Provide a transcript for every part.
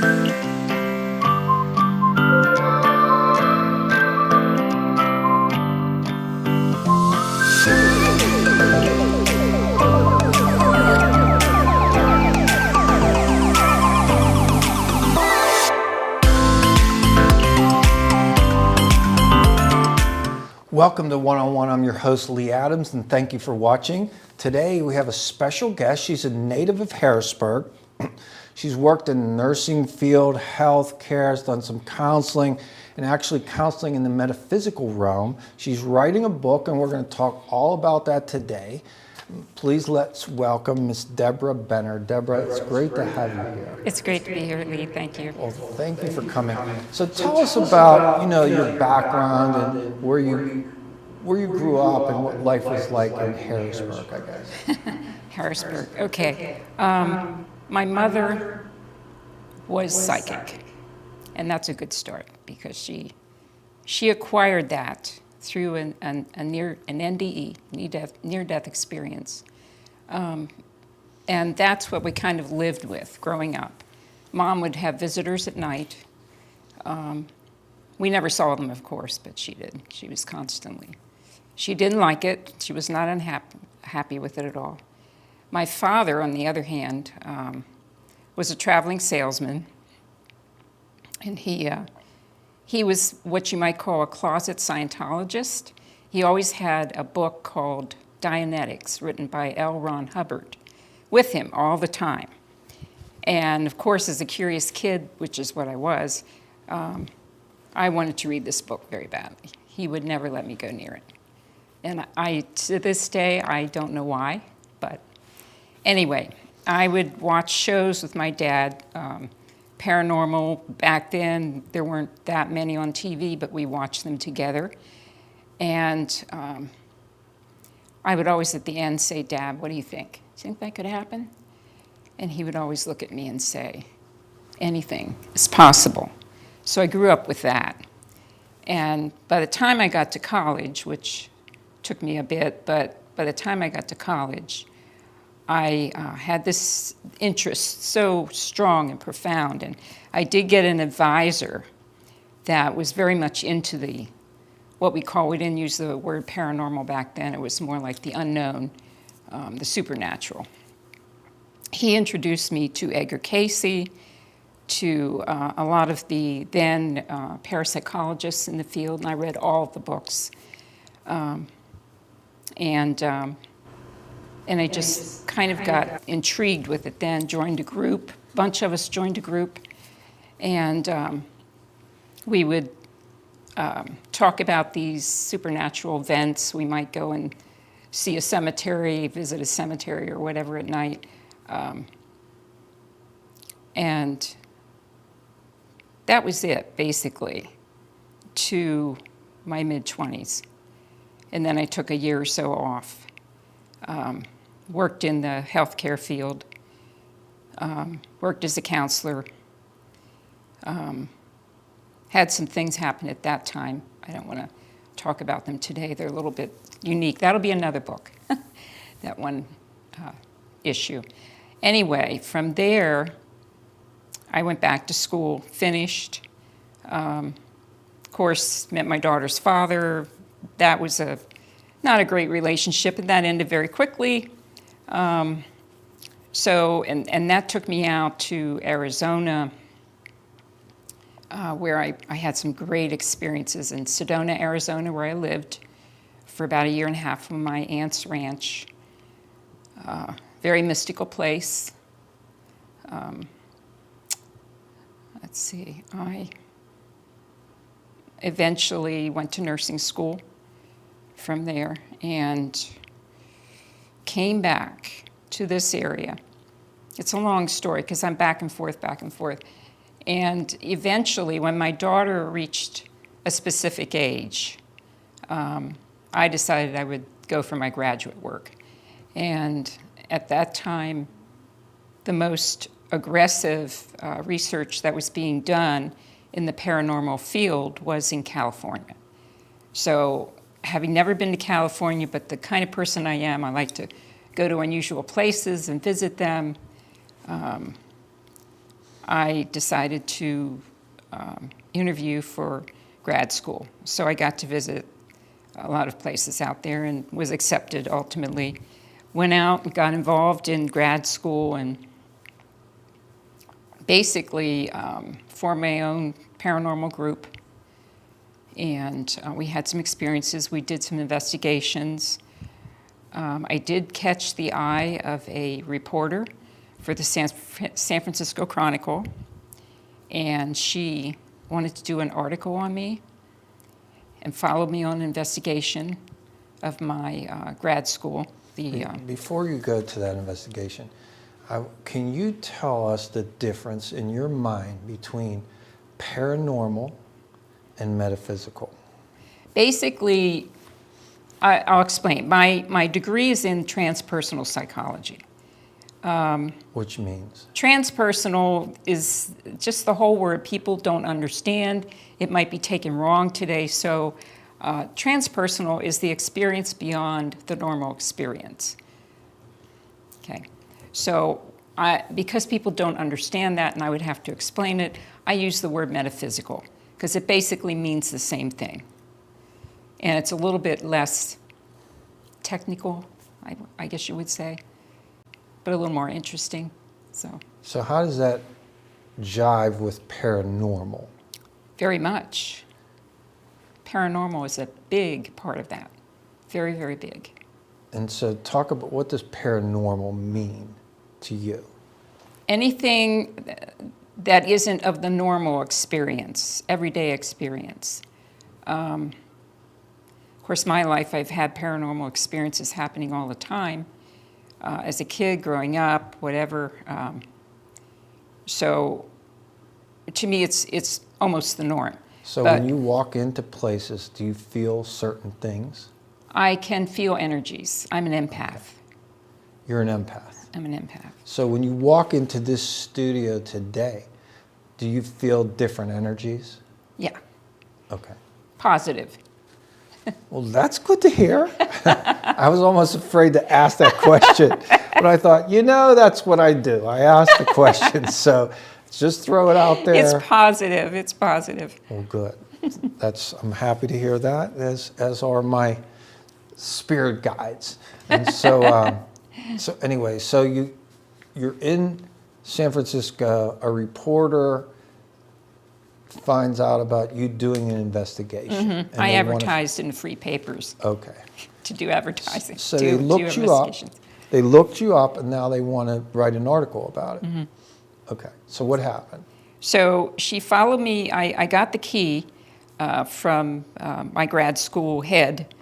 Welcome to One-on-One. I'm your host, Lee Adams, and thank you for watching. Today we have a special guest. She's a native of Harrisburg. She's worked in the nursing field, health care, has done some counseling, and actually counseling in the metaphysical realm. She's writing a book, and we're going to talk all about that today. Please let's welcome Miss Debra Benner. Debra, it's great to have you here. It's great to be here, Lee. Thank you. Well, thank you for coming. So tell us about, your background and where you grew up and what life was like in Harrisburg, I guess. Harrisburg. Okay. My mother was psychic, and that's a good start because she acquired that through an NDE, near-death experience. And that's what we kind of lived with growing up. Mom would have visitors at night. We never saw them, of course, but she did. She was constantly. She didn't like it. She was not happy with it at all. My father, on the other hand, was a traveling salesman, and he was what you might call a closet Scientologist. He always had a book called Dianetics, written by L. Ron Hubbard, with him all the time. And of course, as a curious kid, which is what I was, I wanted to read this book very badly. He would never let me go near it. And to this day, I don't know why, but anyway, I would watch shows with my dad. Paranormal, back then, there weren't that many on TV, but we watched them together. And I would always at the end say, "Dad, what do you think? Do you think that could happen?" And he would always look at me and say, "Anything is possible." So I grew up with that. And by the time I got to college, which took me a bit, but by the time I got to college, I had this interest so strong and profound, and I did get an advisor that was very much into what we call, we didn't use the word paranormal back then, it was more like the unknown, the supernatural. He introduced me to Edgar Cayce, to a lot of the then parapsychologists in the field, and I read all of the books. And I just kind of got intrigued with it then, joined a group. A bunch of us joined a group, and we would talk about these supernatural events. We might go and see a cemetery, visit a cemetery or whatever at night. And that was it, basically, to my mid-20s. And then I took a year or so off. Worked in the healthcare field, worked as a counselor, had some things happen at that time. I don't want to talk about them today. They're a little bit unique. That'll be another book, that one issue. Anyway, from there, I went back to school, finished. Of course, met my daughter's father. That was not a great relationship, and that ended very quickly. And that took me out to Arizona, where I had some great experiences in Sedona, Arizona, where I lived for about a year and a half on my aunt's ranch. Very mystical place. Let's see, I eventually went to nursing school from there and came back to this area. It's a long story because I'm back and forth. And eventually, when my daughter reached a specific age, I decided I would go for my graduate work. And at that time, the most aggressive research that was being done in the paranormal field was in California. So having never been to California, but the kind of person I am, I like to go to unusual places and visit them. I decided to interview for grad school. So I got to visit a lot of places out there and was accepted ultimately. Went out and got involved in grad school and basically formed my own paranormal group. And we had some experiences. We did some investigations. I did catch the eye of a reporter for the San Francisco Chronicle, and she wanted to do an article on me and followed me on an investigation of my grad school. Before you go to that investigation, can you tell us the difference in your mind between paranormal and metaphysical? Basically, I'll explain. My degree is in transpersonal psychology. Which means? Transpersonal is just the whole word people don't understand. It might be taken wrong today. So transpersonal is the experience beyond the normal experience. Okay. So because people don't understand that and I would have to explain it, I use the word metaphysical because it basically means the same thing. And it's a little bit less technical, I guess you would say, but a little more interesting. So how does that jive with paranormal? Very much. Paranormal is a big part of that. Very, very big. And so talk about, what does paranormal mean to you? Anything that isn't of the normal experience, everyday experience. Of course, my life, I've had paranormal experiences happening all the time. As a kid, growing up, whatever. So to me, it's almost the norm. So when you walk into places, do you feel certain things? I can feel energies. I'm an empath. Okay. You're an empath. I'm an empath. So when you walk into this studio today, do you feel different energies? Yeah. Okay. Positive. Well, that's good to hear. I was almost afraid to ask that question, but I thought, that's what I do. I ask the question, so just throw it out there. It's positive. It's positive. Well, good. I'm happy to hear that, as are my spirit guides. And so, anyway, so you're in San Francisco. A reporter finds out about you doing an investigation. Mm-hmm. I advertised in free papers. Okay. To do advertising. So they looked you up. They looked you up, and now they want to write an article about it. Mm-hmm. Okay. So what happened? So she followed me. I got the key from my grad school head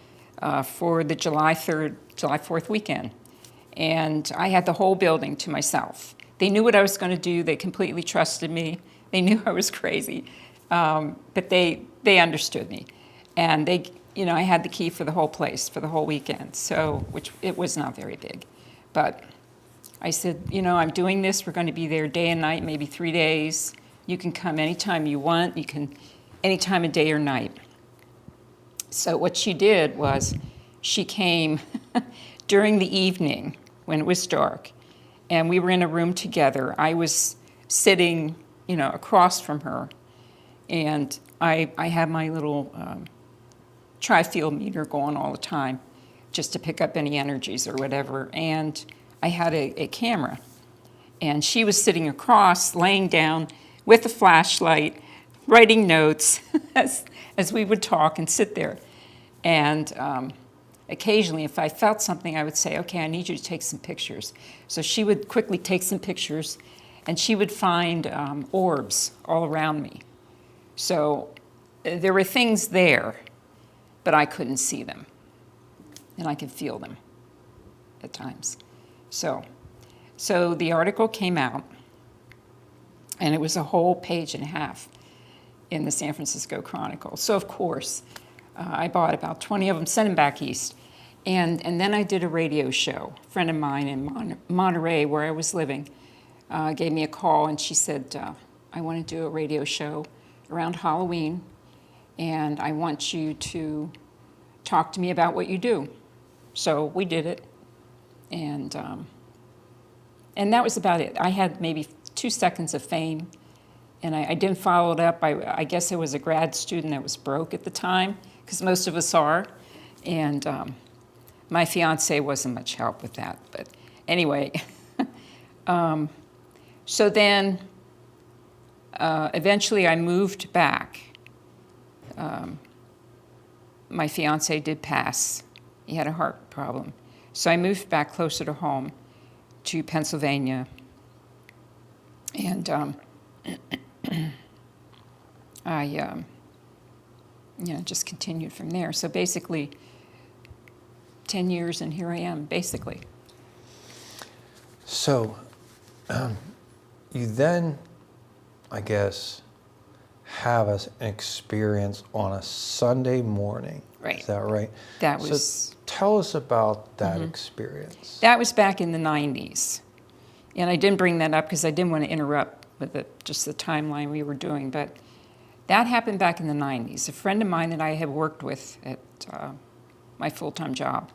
for the July 4th weekend. And I had the whole building to myself. They knew what I was going to do. They completely trusted me. They knew I was crazy, but they understood me. And I had the key for the whole place for the whole weekend, which it was not very big. But I said, I'm doing this. We're going to be there day and night, maybe 3 days. You can come anytime you want. You can any time of day or night. So what she did was she came during the evening when it was dark, and we were in a room together. I was sitting, across from her, and I had my little tri-field meter going all the time just to pick up any energies or whatever, and I had a camera. And she was sitting across, laying down with a flashlight, writing notes as we would talk and sit there. And occasionally, if I felt something, I would say, okay, I need you to take some pictures. So she would quickly take some pictures, and she would find orbs all around me. So there were things there, but I couldn't see them, and I could feel them at times. So the article came out, and it was a whole page and a half in the San Francisco Chronicle. So, of course, I bought about 20 of them, sent them back east. And then I did a radio show. A friend of mine in Monterey, where I was living, gave me a call, and she said, I want to do a radio show around Halloween, and I want you to talk to me about what you do. So we did it, and that was about it. I had maybe 2 seconds of fame, and I didn't follow it up. I guess I was a grad student that was broke at the time, because most of us are, and my fiance wasn't much help with that. But anyway, so then eventually I moved back. My fiance did pass. He had a heart problem. So I moved back closer to home, to Pennsylvania. And I just continued from there. So basically, 10 years and here I am, basically. So you then, I guess, have an experience on a Sunday morning. Right. Is that right? That was... So tell us about that experience. That was back in the 90s. And I didn't bring that up because I didn't want to interrupt with just the timeline we were doing. But that happened back in the 90s. A friend of mine that I had worked with at my full-time job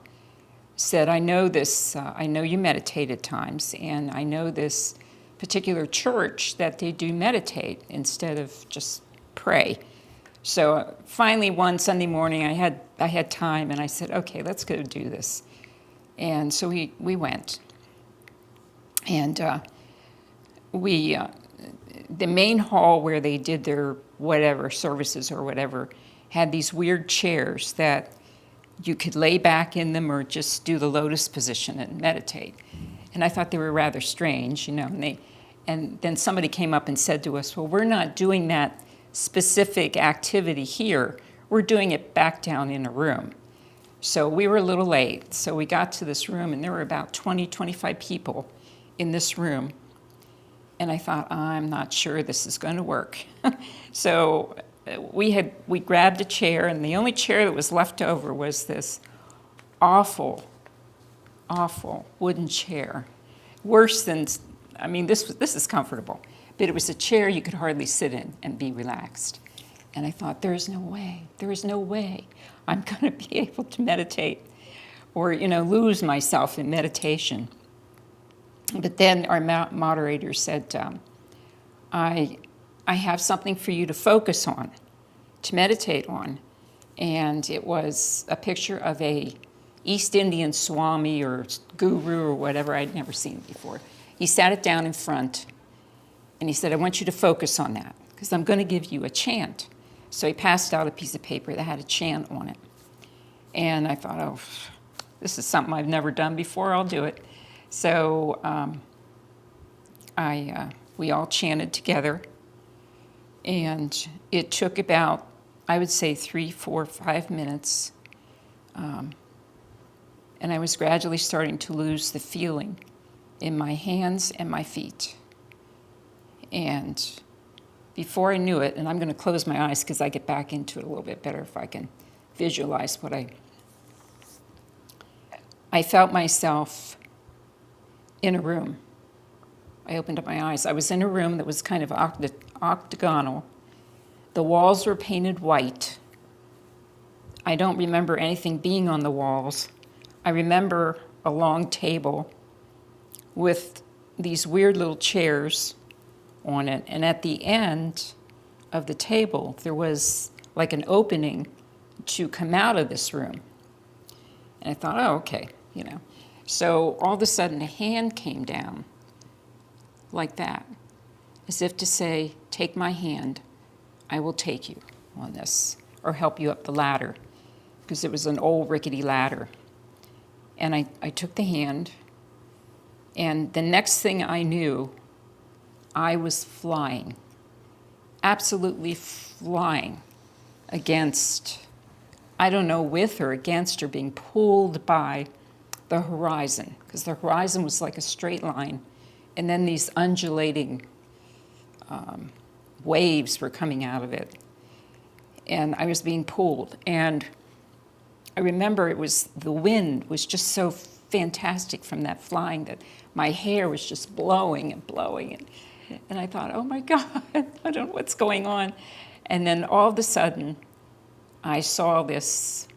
said, I know this, I know you meditate at times, and I know this particular church that they do meditate instead of just pray. So finally one Sunday morning I had time, and I said, okay, let's go do this. And so we went. And the main hall where they did their whatever services or whatever had these weird chairs that you could lay back in them or just do the lotus position and meditate. And I thought they were rather strange, and then somebody came up and said to us, well, we're not doing that specific activity here. We're doing it back down in a room. So we were a little late. So we got to this room, and there were about 20, 25 people in this room. And I thought, I'm not sure this is going to work. So we grabbed a chair, and the only chair that was left over was this awful, awful wooden chair. Worse than, this is comfortable, but it was a chair you could hardly sit in and be relaxed. And I thought, there is no way I'm going to be able to meditate or, lose myself in meditation. But then our moderator said, I have something for you to focus on, to meditate on. And it was a picture of a East Indian Swami or guru or whatever. I'd never seen it before. He sat it down in front, and he said, I want you to focus on that, because I'm going to give you a chant. So he passed out a piece of paper that had a chant on it. And I thought, oh, this is something I've never done before. I'll do it. So we all chanted together, and it took about, I would say, 3, 4, 5 minutes, and I was gradually starting to lose the feeling in my hands and my feet. And before I knew it, and I'm going to close my eyes because I get back into it a little bit better if I can visualize what I felt myself in a room. I opened up my eyes. I was in a room that was kind of octagonal. The walls were painted white. I don't remember anything being on the walls. I remember a long table with these weird little chairs on it, and at the end of the table there was like an opening to come out of this room. And I thought, oh, okay, So all of a sudden a hand came down like that, as if to say, take my hand, I will take you on this, or help you up the ladder, because it was an old rickety ladder. And I took the hand, and the next thing I knew, I was flying, absolutely flying against, I don't know, with or against, or being pulled by the horizon, because the horizon was like a straight line, and then these undulating waves were coming out of it, and I was being pulled. And I remember the wind was just so fantastic from that flying that my hair was just blowing and blowing, and I thought, oh my God, I don't know what's going on. And then all of a sudden I saw this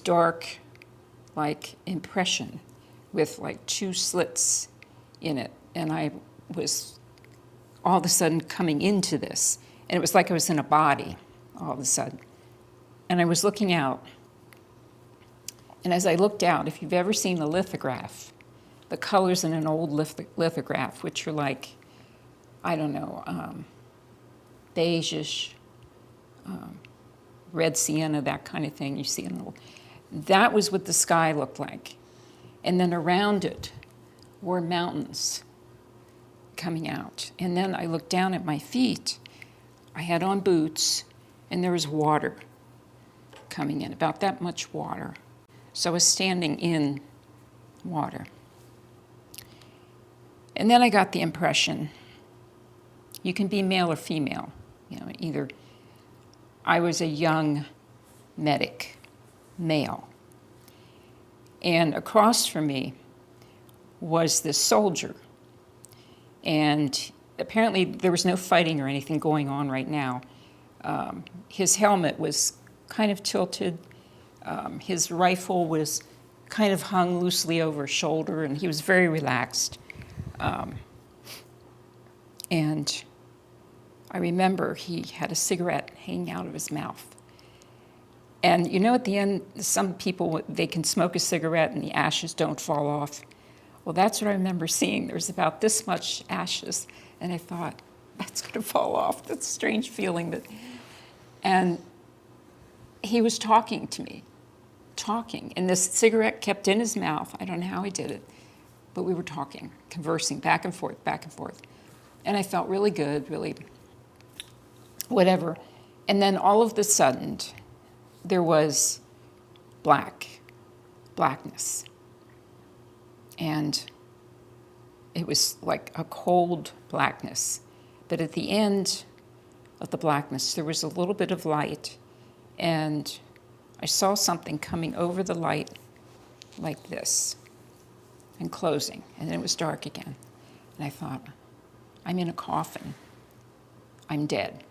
dark impression with 2 slits in it, and I was all of a sudden coming into this. And it was like I was in a body all of a sudden. And I was looking out. And as I looked out, if you've ever seen a lithograph, the colors in an old lithograph, which are like, I don't know, beige-ish, red sienna, that kind of thing you see in the, that was what the sky looked like. And then around it were mountains coming out. And then I looked down at my feet. I had on boots, and there was water coming in, about that much water. So I was standing in water. And then I got the impression, you can be male or female, either. I was a young medic, male. And across from me was this soldier. And apparently there was no fighting or anything going on right now. His helmet was kind of tilted. His rifle was kind of hung loosely over his shoulder, and he was very relaxed. And I remember he had a cigarette hanging out of his mouth. And at the end, some people, they can smoke a cigarette and the ashes don't fall off. Well, that's what I remember seeing. There was about this much ashes, and I thought, that's going to fall off. That's a strange feeling. And he was talking to me, and this cigarette kept in his mouth. I don't know how he did it, but we were talking, conversing, back and forth, back and forth. And I felt really good, really whatever. And then all of a sudden, there was blackness. And it was like a cold blackness. But at the end of the blackness, there was a little bit of light. And I saw something coming over the light like this and closing. And then it was dark again. And I thought, I'm in a coffin. I'm dead.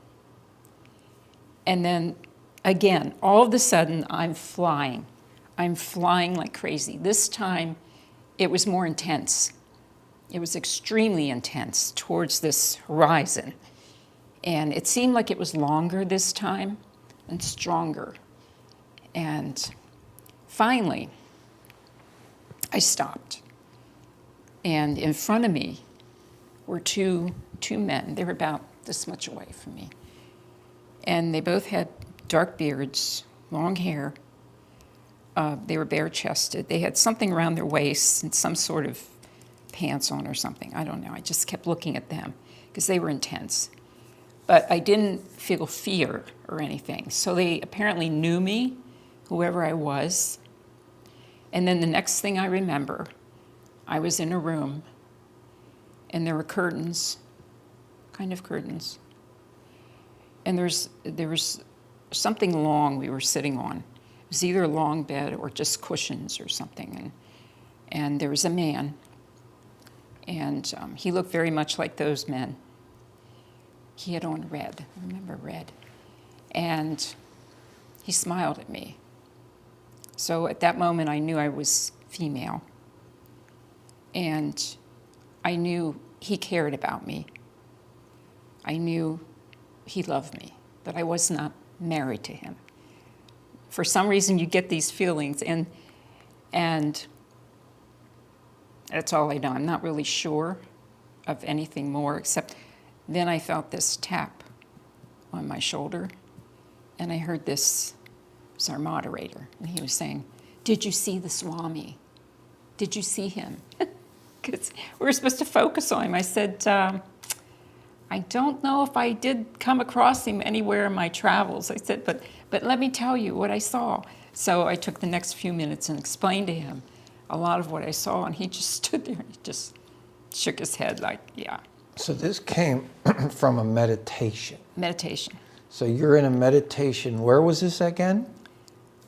And then again, all of a sudden, I'm flying. I'm flying like crazy. This time, it was more intense. It was extremely intense towards this horizon. And it seemed like it was longer this time and stronger. And finally, I stopped. And in front of me were two men. They were about this much away from me. And they both had dark beards, long hair. They were bare-chested. They had something around their waists and some sort of pants on or something. I don't know. I just kept looking at them because they were intense. But I didn't feel fear or anything. So they apparently knew me, whoever I was. And then the next thing I remember, I was in a room, and there were curtains, kind of curtains. And there was something long we were sitting on. It was either a long bed or just cushions or something. And there was a man, and he looked very much like those men. He had on red, I remember red. And he smiled at me. So at that moment, I knew I was female. And I knew he cared about me. I knew he loved me, that I was not married to him. For some reason, you get these feelings, and that's all I know. I'm not really sure of anything more, except then I felt this tap on my shoulder, and I heard this, it was our moderator, and he was saying, "Did you see the Swami? Did you see him?" Because we were supposed to focus on him. I said, I don't know if I did come across him anywhere in my travels. I said, but let me tell you what I saw. So I took the next few minutes and explained to him a lot of what I saw, and he just stood there and he just shook his head like, yeah. So this came from a meditation. Meditation. So you're in a meditation. Where was this again?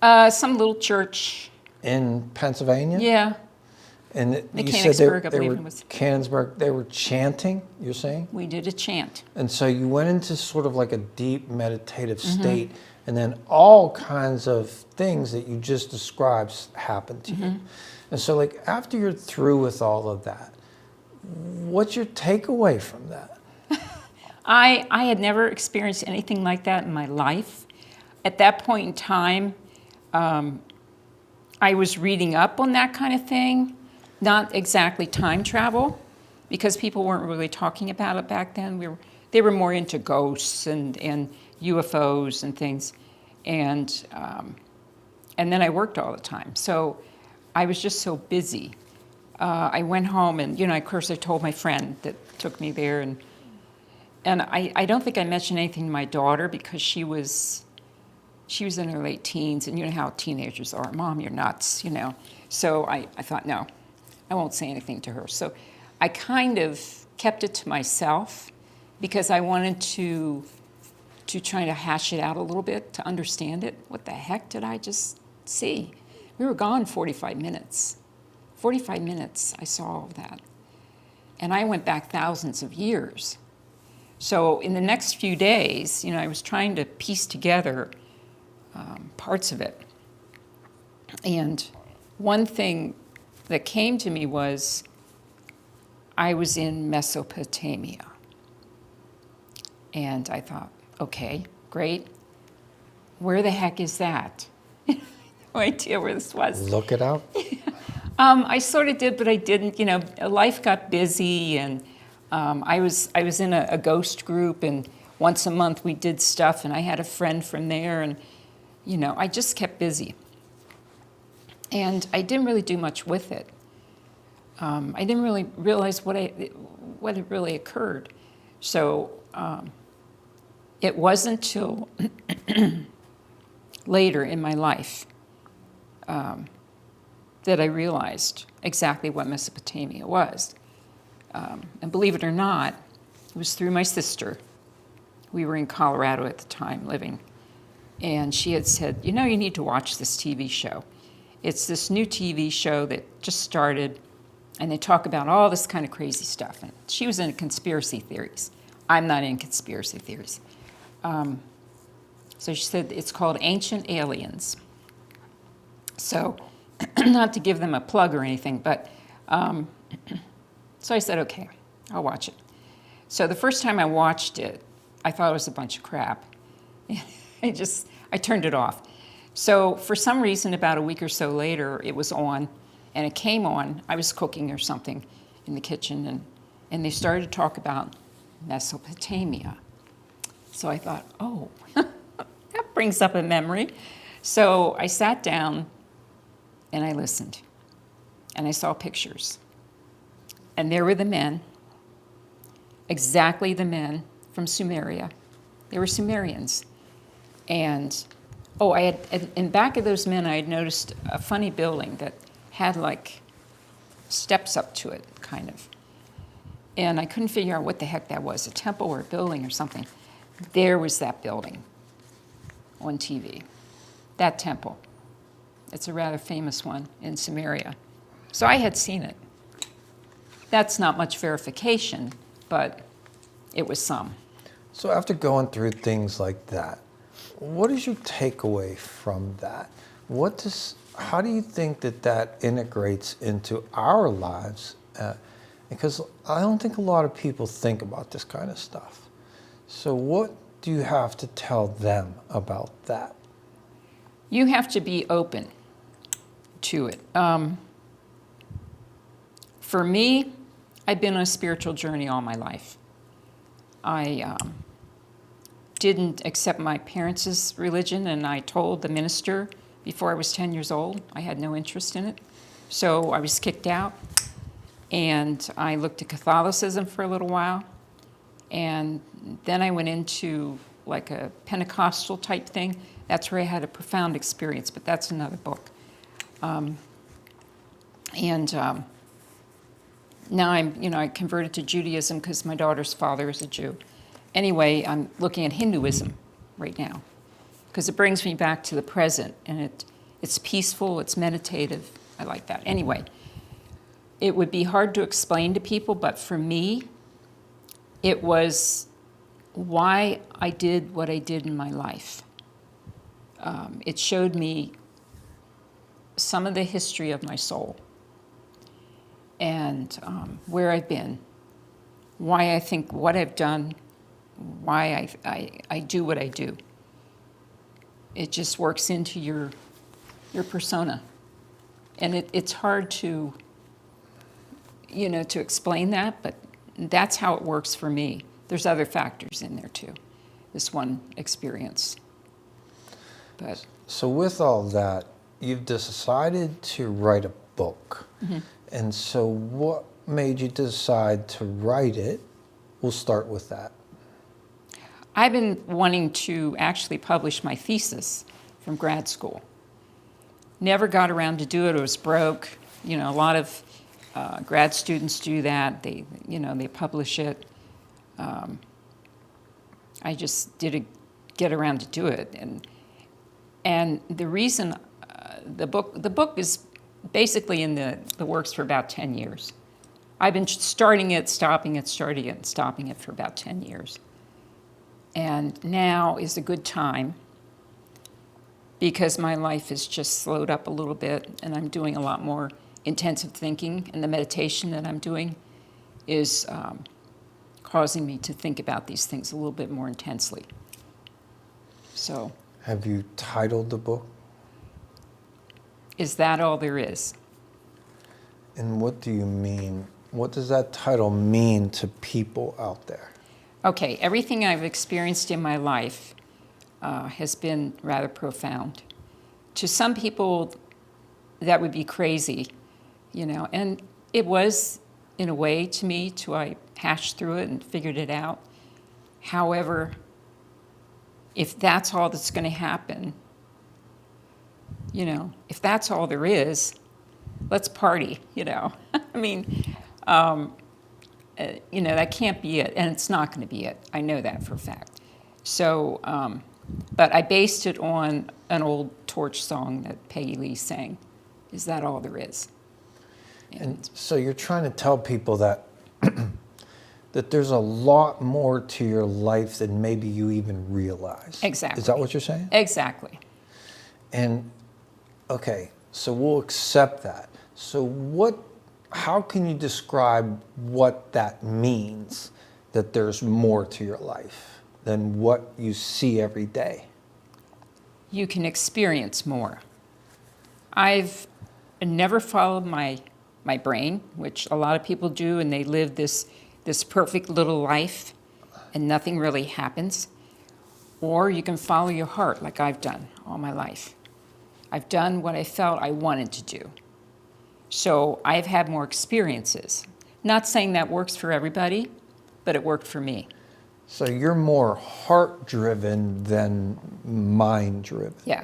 Some little church. In Pennsylvania? Yeah. And you said they were Canonsburg. They were chanting, you're saying? We did a chant. And so you went into sort of like a deep meditative state, and then all kinds of things that you just described happened to you. And so like after you're through with all of that, What's your takeaway from that? I had never experienced anything like that in my life. At that point in time, I was reading up on that kind of thing, not exactly time travel, because people weren't really talking about it back then. They were more into ghosts and UFOs and things, and then I worked all the time. So I was just so busy. I went home and, of course I told my friend that took me there, and I don't think I mentioned anything to my daughter because she was in her late teens, and you know how teenagers are. Mom, you're nuts, So I thought, no, I won't say anything to her. So I kind of kept it to myself because I wanted to try to hash it out a little bit, to understand it. What the heck did I just see? We were gone 45 minutes. 45 minutes, I saw all of that. And I went back thousands of years. So in the next few days, I was trying to piece together parts of it. And one thing that came to me was I was in Mesopotamia. And I thought, okay, great. Where the heck is that? No idea where this was. Look it up. I sort of did, but I didn't. Life got busy, and I was in a ghost group, and once a month we did stuff, and I had a friend from there, and I just kept busy. And I didn't really do much with it. I didn't really realize what had really occurred. So it wasn't until later in my life that I realized exactly what Mesopotamia was. And believe it or not, it was through my sister. We were in Colorado at the time living. And she had said, you need to watch this TV show. It's this new TV show that just started, and they talk about all this kind of crazy stuff. And she was into conspiracy theories. I'm not in conspiracy theories. So she said it's called Ancient Aliens. So, not to give them a plug or anything, but so I said, okay, I'll watch it. So the first time I watched it, I thought it was a bunch of crap. I turned it off. So for some reason, about a week or so later, it was on, and it came on. I was cooking or something in the kitchen, and they started to talk about Mesopotamia. So I thought, oh, that brings up a memory. So I sat down, and I listened, and I saw pictures. And there were the men, exactly the men from Sumeria. They were Sumerians. And, in back of those men, I had noticed a funny building that had like steps up to it, kind of. And I couldn't figure out what the heck that was, a temple or a building or something. There was that building on TV, that temple. It's a rather famous one in Sumeria. So I had seen it. That's not much verification, but it was some. So after going through things like that, what is your takeaway from that? How do you think that integrates into our lives? Because I don't think a lot of people think about this kind of stuff. So what do you have to tell them about that? You have to be open to it. For me, I've been on a spiritual journey all my life. I didn't accept my parents' religion, and I told the minister before I was 10 years old I had no interest in it. So I was kicked out, and I looked at Catholicism for a little while, and then I went into like a Pentecostal type thing. That's where I had a profound experience, but that's another book. Now I converted to Judaism because my daughter's father is a Jew. Anyway, I'm looking at Hinduism right now because it brings me back to the present, and it's peaceful, it's meditative. I like that. Anyway, it would be hard to explain to people, but for me, it was why I did what I did in my life. It showed me some of the history of my soul. and where I've been, why I think what I've done, why I do what I do. It just works into your persona. And it's hard to, to explain that, but that's how it works for me. There's other factors in there too, this one experience. But So with all that, you've decided to write a book. Mm-hmm. And so what made you decide to write it? We'll start with that. I've been wanting to actually publish my thesis from grad school. Never got around to do it. It was broke. A lot of grad students do that. They publish it. I just didn't get around to do it. And the reason the book is basically in the works for about 10 years. I've been starting it, stopping it, starting it, and stopping it for about 10 years. And now is a good time because my life has just slowed up a little bit and I'm doing a lot more intensive thinking, and the meditation that I'm doing is causing me to think about these things a little bit more intensely. So, Have you titled the book? Is that all there is? And what do you mean? What does that title mean to people out there? Okay, everything I've experienced in my life has been rather profound. To some people, that would be crazy, and it was in a way to me till I hashed through it and figured it out. However, if that's all that's going to happen, if that's all there is, let's party, I mean, that can't be it, and it's not going to be it. I know that for a fact. So, but I based it on an old Torch song that Peggy Lee sang, Is That All There Is? And so you're trying to tell people that that there's a lot more to your life than maybe you even realize. Exactly. Is that what you're saying? Exactly. And, okay, so we'll accept that. So how can you describe what that means, that there's more to your life than what you see every day? You can experience more. I've never followed my brain, which a lot of people do, and they live this perfect little life and nothing really happens. Or you can follow your heart like I've done all my life. I've done what I felt I wanted to do. So I've had more experiences. Not saying that works for everybody, but it worked for me. So you're more heart-driven than mind-driven. Yeah,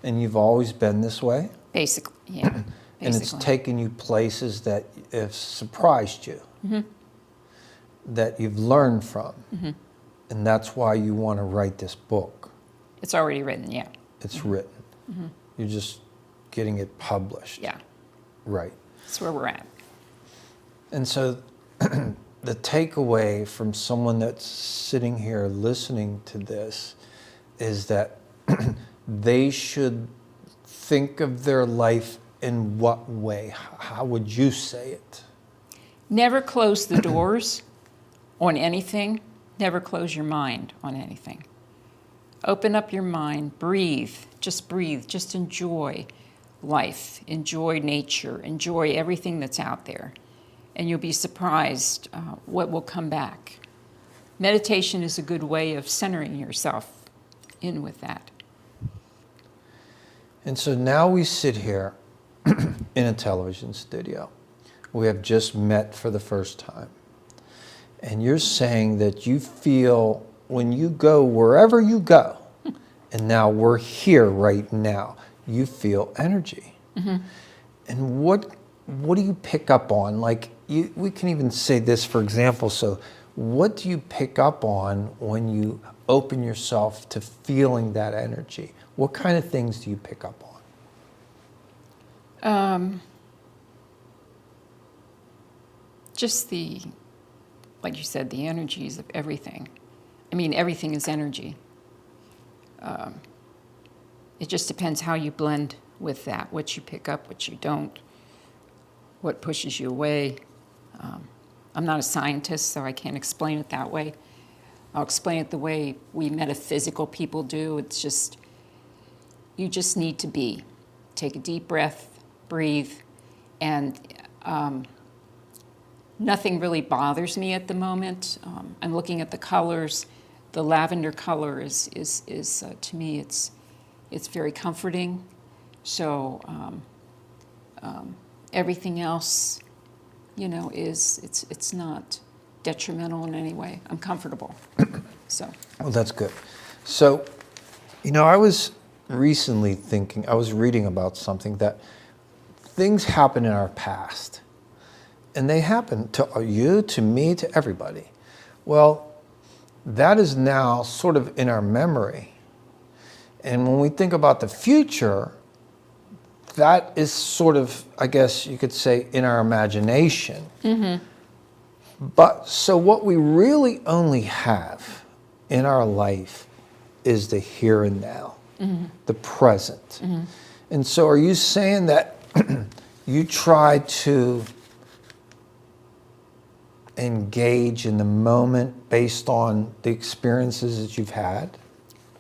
And you've always been this way? basically, yeah. And it's taken you places that have surprised you, Mm-hmm. that you've learned from. Mm-hmm. And that's why you want to write this book. It's already written, yeah. It's written. Mm-hmm. You're just getting it published. Yeah, Right. that's where we're at. And so the takeaway from someone that's sitting here listening to this is that they should think of their life in what way? How would you say it? Never close the doors on anything. Never close your mind on anything. Open up your mind, breathe, just enjoy life, enjoy nature, enjoy everything that's out there. And you'll be surprised what will come back. Meditation is a good way of centering yourself in with that. And so now we sit here in a television studio. We have just met for the first time. And you're saying that you feel when you go wherever you go, and now we're here right now, you feel energy. Mm-hmm. And what do you pick up on? Like, we can even say this, for example. So what do you pick up on when you open yourself to feeling that energy? What kind of things do you pick up on? Just like you said, the energies of everything. I mean, everything is energy. It just depends how you blend with that, what you pick up, what you don't. what pushes you away. I'm not a scientist, so I can't explain it that way. I'll explain it the way we metaphysical people do. It's just, you just need to be. Take a deep breath, breathe, and nothing really bothers me at the moment. I'm looking at the colors. The lavender color is to me, it's very comforting. So everything else, it's not detrimental in any way. I'm comfortable. So. Well, that's good. So, I was recently I was reading about something that things happen in our past. And they happen to you, to me, to everybody. Well, that is now sort of in our memory. And when we think about the future, that is sort of, I guess you could say, in our imagination. Mm-hmm. But so what we really only have in our life is the here and now, mm-hmm. the present. Mm-hmm. And so are you saying that you try to engage in the moment based on the experiences that you've had?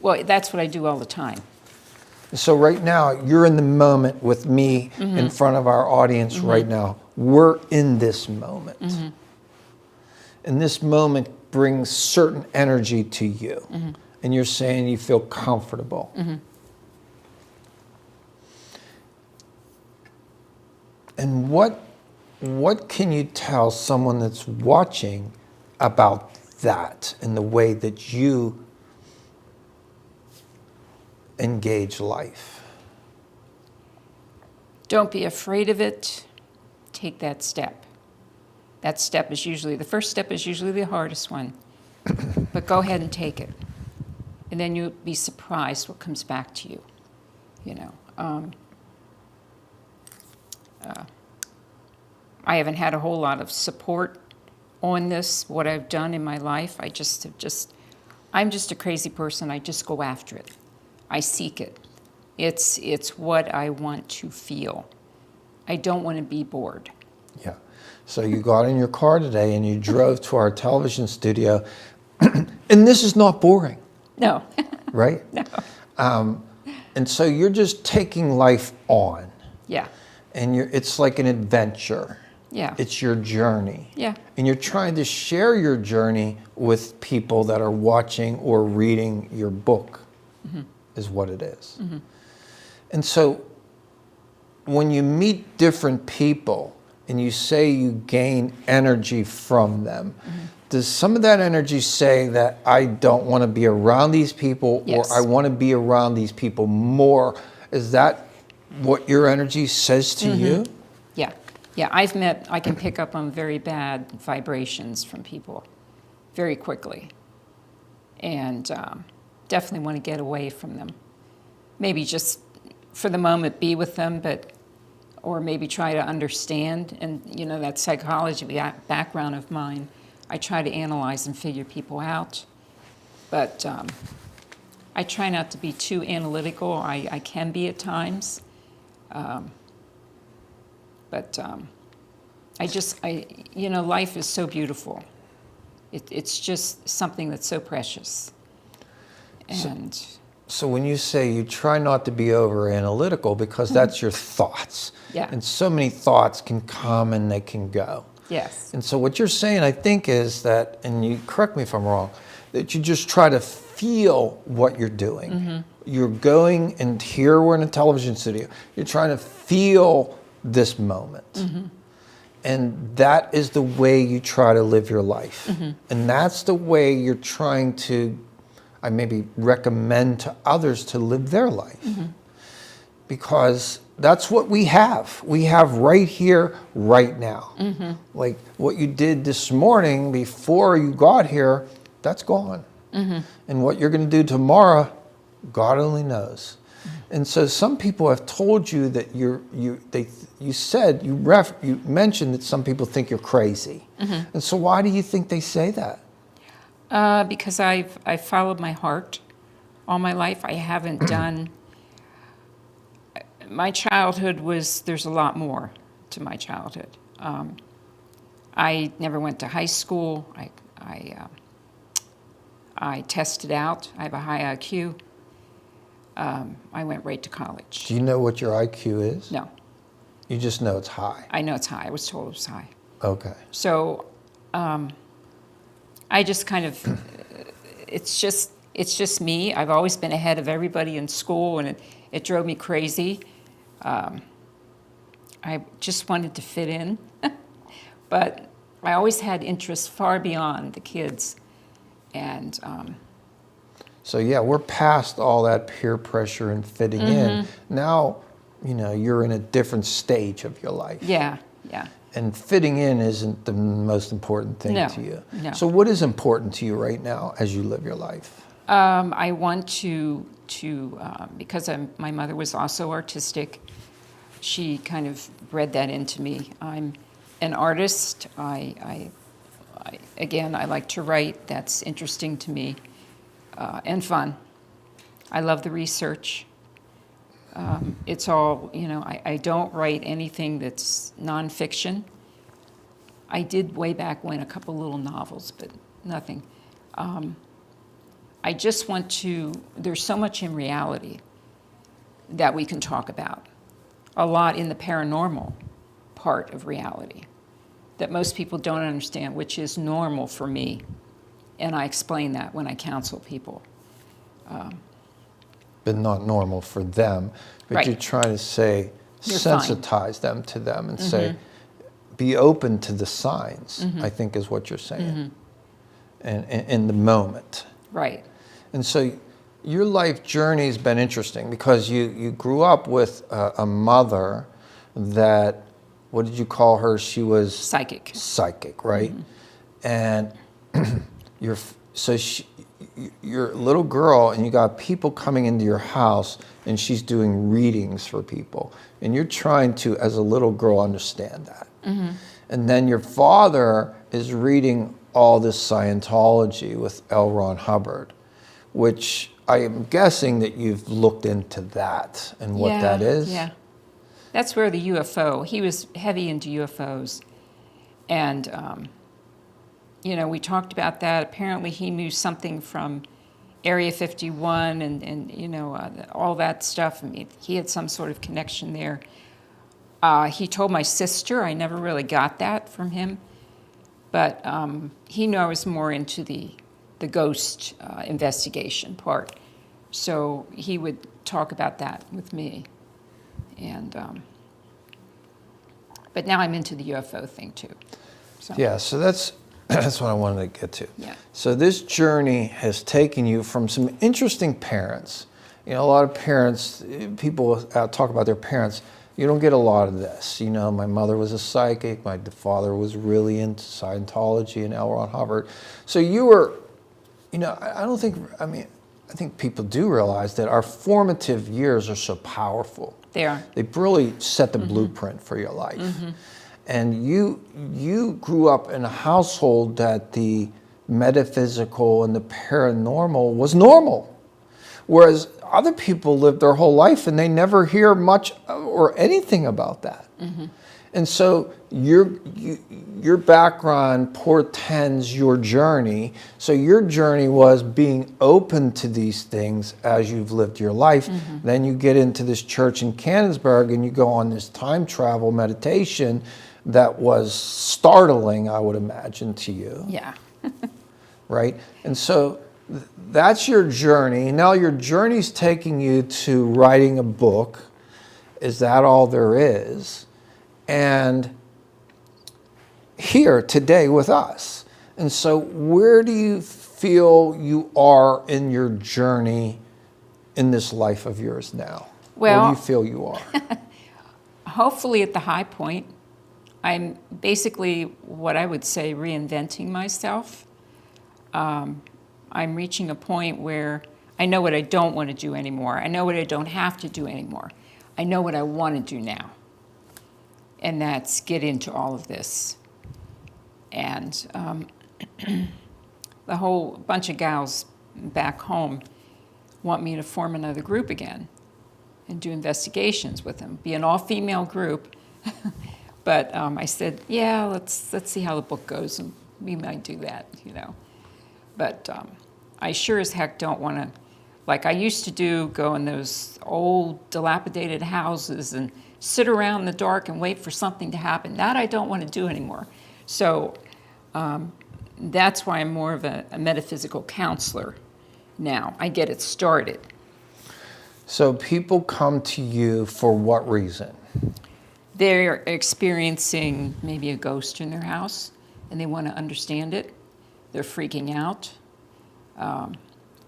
Well, that's what I do all the time. So right now, you're in the moment with me mm-hmm. in front of our audience mm-hmm. right now. We're in this moment. Mm-hmm. And this moment brings certain energy to you. Mm-hmm. And you're saying you feel comfortable. Mm-hmm. And what can you tell someone that's watching about that and the way that you engage life? Don't be afraid of it. Take that step. That step is usually, the first step is usually the hardest one. But go ahead and take it. And then you'll be surprised what comes back to you. I haven't had a whole lot of support on this, what I've done in my life. I'm just a crazy person. I just go after it. I seek it. It's what I want to feel. I don't want to be bored. Yeah. So you got in your car today and you drove to our television studio, and this is not boring. No. Right? No. And so you're just taking life on. Yeah. And it's like an adventure. Yeah. It's your journey. Yeah. And you're trying to share your journey with people that are watching or reading your book, mm-hmm. is what it is. Mm-hmm. And so when you meet different people and you say you gain energy from them, mm-hmm. does some of that energy say that I don't want to be around these people yes. or I want to be around these people more? Is that what your energy says to mm-hmm. you? Yeah. Yeah, I can pick up on very bad vibrations from people very quickly. And definitely want to get away from them. Maybe just for the moment be with them, or maybe try to understand. And, that psychology background of mine, I try to analyze and figure people out. But I try not to be too analytical. I can be at times. But life is so beautiful. It's just something that's so precious. And so when you say you try not to be over analytical, because that's your thoughts. Yeah. And so many thoughts can come and they can go. Yes. And so what you're saying, I think, is that, and you correct me if I'm wrong, that you just try to feel what you're doing. Mm-hmm. You're going, and here we're in a television studio. You're trying to feel this moment. Mm-hmm. And that is the way you try to live your life. Mm-hmm. And that's the way you're trying to, I maybe recommend to others to live their life. Mm-hmm. Because that's what we have. We have right here, right now. Mm-hmm. Like what you did this morning before you got here, that's gone. Mm-hmm. And what you're going to do tomorrow, God only knows. Mm-hmm. And so some people have told you that you mentioned that some people think you're crazy. Mm-hmm. And so why do you think they say that? Because I've followed my heart all my life. I haven't done. My childhood there's a lot more to my childhood. I never went to high school. I tested out. I have a high IQ. I went right to college. Do you know what your IQ is? No, You just know it's high. I know it's high. I was told it was high. Okay. So I just kind of, it's just me. I've always been ahead of everybody in school, and it drove me crazy. I just wanted to fit in, but I always had interests far beyond the kids, and So yeah, we're past all that peer pressure and fitting in. Now, you're in a different stage of your life. yeah. And fitting in isn't the most important thing No, to you. no. So what is important to you right now as you live your life? I want to because my mother was also artistic. She kind of bred that into me. I'm an artist. I like to write. That's interesting to me and fun. I love the research. It's all, I don't write anything that's nonfiction. I did way back when a couple little novels, but nothing. I just want to, there's so much in reality that we can talk about. A lot in the paranormal part of reality that most people don't understand, which is normal for me. And I explain that when I counsel people. But not normal for them. But Right. you're trying to say, You're fine. sensitize them to them and say, be open to the signs, I think is what you're saying. And in the moment. Right. And so your life journey has been interesting because you grew up with a mother that, what did you call her? She was Psychic. Psychic, right? And you're a little girl and you got people coming into your house and she's doing readings for people. And you're trying to, as a little girl, understand that. And then your father is reading all this Scientology with L. Ron Hubbard, which I am guessing that you've looked into that and what that is. Yeah. That's where the UFO, he was heavy into UFOs. And, we talked about that. Apparently he knew something from Area 51 and all that stuff. I mean, he had some sort of connection there. He told my sister, I never really got that from him. But he knew I was more into the ghost investigation part. So he would talk about that with me. And but now I'm into the UFO thing too. So. Yeah, so that's what I wanted to get to. Yeah. So this journey has taken you from some interesting parents. A lot of parents, people talk about their parents. You don't get a lot of this. My mother was a psychic. My father was really into Scientology and L. Ron Hubbard. So you were, I think people do realize that our formative years are so powerful. They are. They really set the blueprint for your life. And you grew up in a household that the metaphysical and the paranormal was normal. Whereas other people live their whole life and they never hear much or anything about that. And so your background portends your journey. So your journey was being open to these things as you've lived your life. Then you get into this church in Canonsburg and you go on this time travel meditation that was startling, I would imagine, to you. Yeah. Right? And so that's your journey. Now your journey's taking you to writing a book. Is that all there is? And here today with us. And so where do you feel you are in your journey in this life of yours now? Well, where do you feel you are? Hopefully at the high point. I'm basically what I would say reinventing myself. I'm reaching a point where I know what I don't want to do anymore. I know what I don't have to do anymore. I know what I want to do now. And that's get into all of this. And the whole bunch of gals back home want me to form another group again and do investigations with them, be an all-female group But I said, yeah, let's see how the book goes, and we might do that, you know. But I sure as heck don't want to, like I used to do, go in those old dilapidated houses and sit around in the dark and wait for something to happen. That I don't want to do anymore. So that's why I'm more of a metaphysical counselor now. I get it started. So people come to you for what reason? They're experiencing maybe a ghost in their house and they want to understand it. They're freaking out.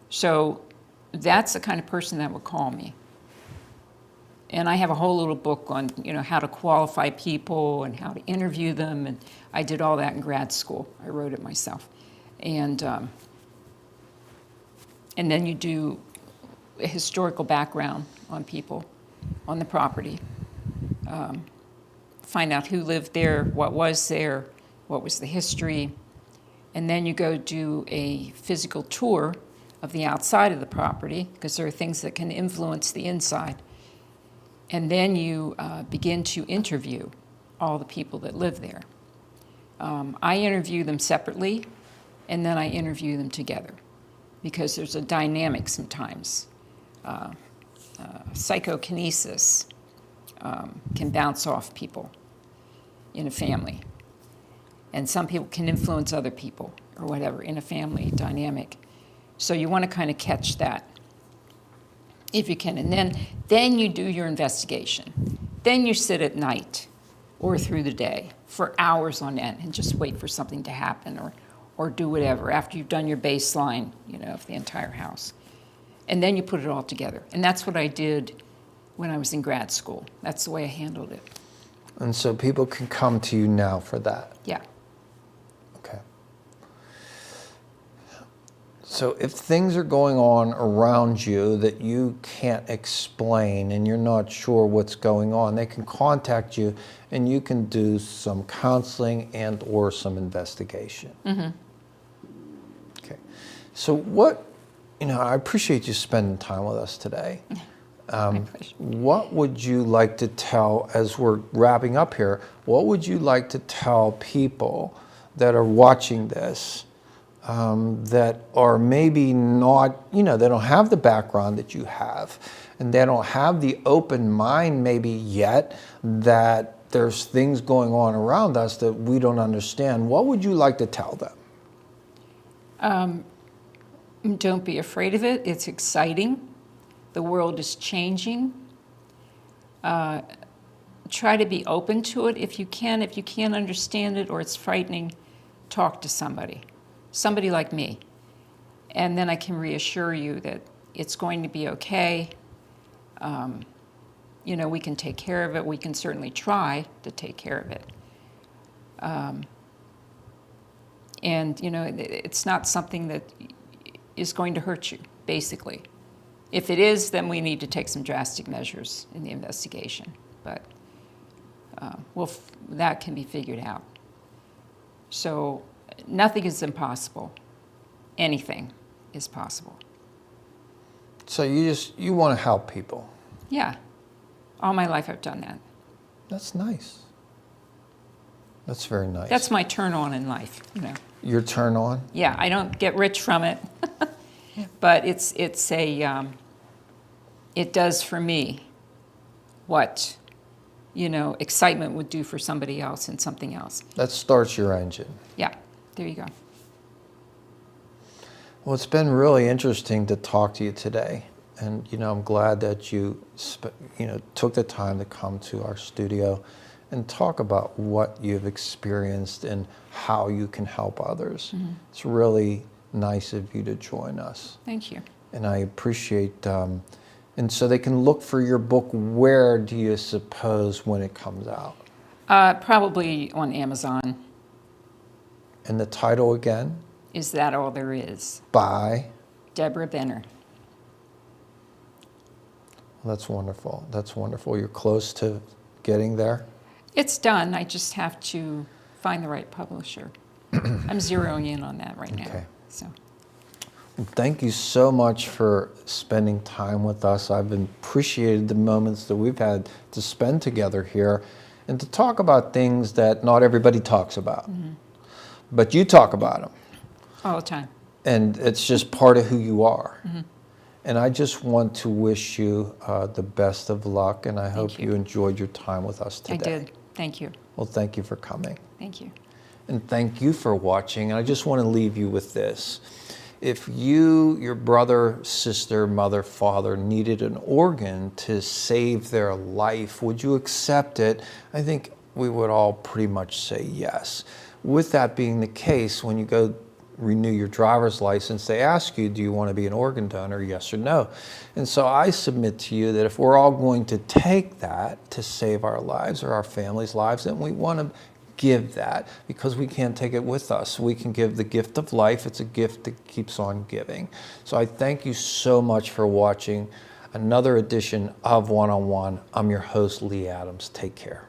So that's the kind of person that would call me. And I have a whole little book on, you know, how to qualify people and how to interview them. And I did all that in grad school. I wrote it myself. And then you do a historical background on people, on the property. Find out who lived there, what was the history. And then you go do a physical tour of the outside of the property, because there are things that can influence the inside. And then you begin to interview all the people that live there. I interview them separately, and then I interview them together, because there's a dynamic sometimes. Psychokinesis can bounce off people in a family. And some people can influence other people or whatever in a family dynamic. So you want to kind of catch that if you can. And then you do your investigation. Then you sit at night or through the day for hours on end and just wait for something to happen or do whatever after you've done your baseline, you know, of the entire house. And then you put it all together. And that's what I did when I was in grad school. That's the way I handled it. And so people can come to you now for that. Yeah. Okay. So if things are going on around you that you can't explain and you're not sure what's going on, they can contact you and you can do some counseling and or some investigation. Mm-hmm. Okay. So what, you know, I appreciate you spending time with us today. What would you like to tell, as we're wrapping up here, what would you like to tell people that are watching this that are maybe not, you know, they don't have the background that you have, and they don't have the open mind maybe yet that there's things going on around us that we don't understand? What would you like to tell them? Don't be afraid of it. It's exciting. The world is changing. Try to be open to it if you can. If you can't understand it or it's frightening, talk to somebody like me. And then I can reassure you that it's going to be okay. You know, we can take care of it. We can certainly try to take care of it. And, you know, it's not something that is going to hurt you, basically. If it is, then we need to take some drastic measures in the investigation. But that can be figured out. So nothing is impossible. Anything is possible. So you want to help people? Yeah. All my life I've done that. That's nice. That's very nice. That's my turn on in life, you know. Your turn on? Yeah, I don't get rich from it, but it does for me what, you know, excitement would do for somebody else and something else. That starts your engine. Yeah, there you go. Well, it's been really interesting to talk to you today. And, you know, I'm glad that you took the time to come to our studio and talk about what you've experienced and how you can help others. Mm-hmm. It's really nice of you to join us. Thank you. And I appreciate, and so they can look for your book. Where do you suppose when it comes out? Probably on Amazon. And the title again? Is That All There Is? By? Debra Benner. Well, that's wonderful. That's wonderful. You're close to getting there? It's done. I just have to find the right publisher. I'm zeroing in on that right now. Okay. So. Well, thank you so much for spending time with us. I've appreciated the moments that we've had to spend together here. and to talk about things that not everybody talks about. But you talk about them. All the time. And it's just part of who you are. And I just want to wish you the best of luck, and I hope you enjoyed your time with us today. I did. Thank you. Well, thank you for coming. Thank you. And thank you for watching. And I just want to leave you with this. If you, your brother, sister, mother, father needed an organ to save their life, would you accept it? I think we would all pretty much say yes. With that being the case, when you go renew your driver's license, they ask you, do you want to be an organ donor, yes or no? And so I submit to you that if we're all going to take that to save our lives or our families' lives, then we want to give that, because we can't take it with us. We can give the gift of life. It's a gift that keeps on giving. So I thank you so much for watching another edition of One on One. I'm your host, Lee Adams. Take care.